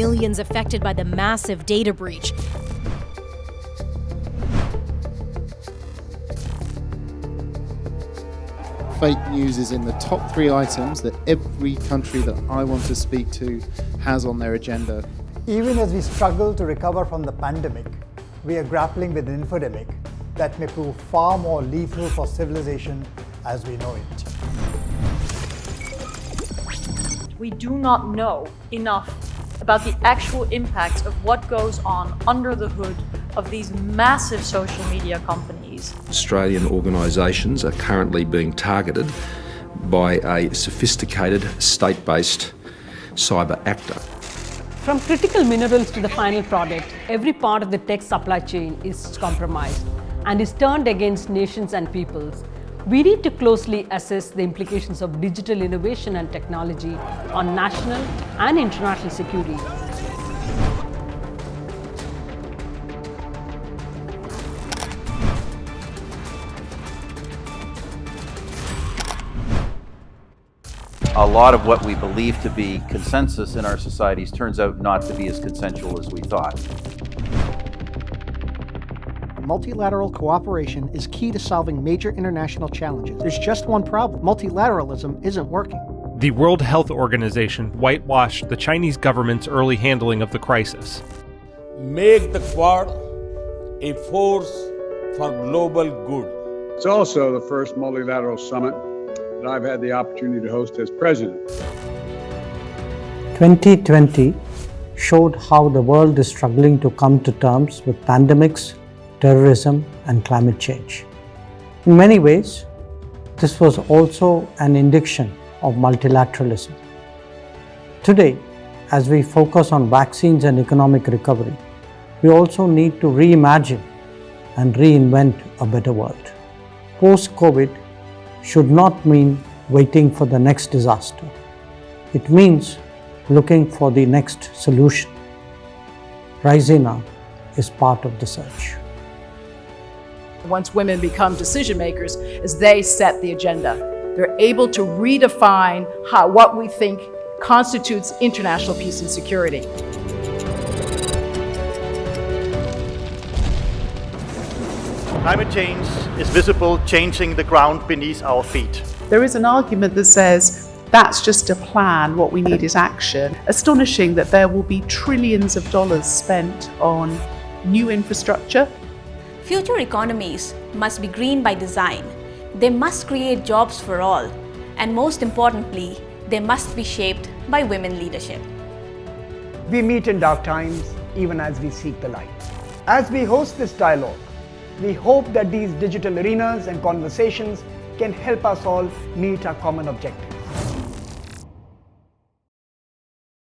millions affected by the massive data breach. Fake news is in the top 3 items that every country that I want to speak to has on their agenda. Even as we struggle to recover from the pandemic, we are grappling with an infodemic that may prove far more lethal for civilization as we know it. We do not know enough about the actual impact of what goes on under the hood of these massive social media companies. Australian organisations are currently being targeted by a sophisticated state-based cyber actor. From critical minerals to the final product, every part of the tech supply chain is compromised and is turned against nations and peoples. We need to closely assess the implications of digital innovation and technology on national and international security. A lot of what we believe to be consensus in our societies turns out not to be as consensual as we thought. Multilateral cooperation is key to solving major international challenges. There's just one problem. Multilateralism isn't working. The World Health Organization whitewashed the Chinese government's early handling of the crisis. Make the Quad a force for global good. It's also the first multilateral summit that I've had the opportunity to host as president. 2020 showed how the world is struggling to come to terms with pandemics, terrorism, and climate change. In many ways, this was also an indication of multilateralism. Today, as we focus on vaccines and economic recovery, we also need to reimagine and reinvent a better world. Post-COVID should not mean waiting for the next disaster. It means looking for the next solution. Raisina is part of the search. Once women become decision makers, is they set the agenda. They're able to redefine what we think constitutes international peace and security. Climate change is visible, changing the ground beneath our feet. There is an argument that says that's just a plan, what we need is action. Astonishing that there will be trillions of dollars spent on new infrastructure. Future economies must be green by design. They must create jobs for all. And most importantly, they must be shaped by women leadership. We meet in dark times, even as we seek the light. As we host this dialogue, we hope that these digital arenas and conversations can help us all meet our common objectives.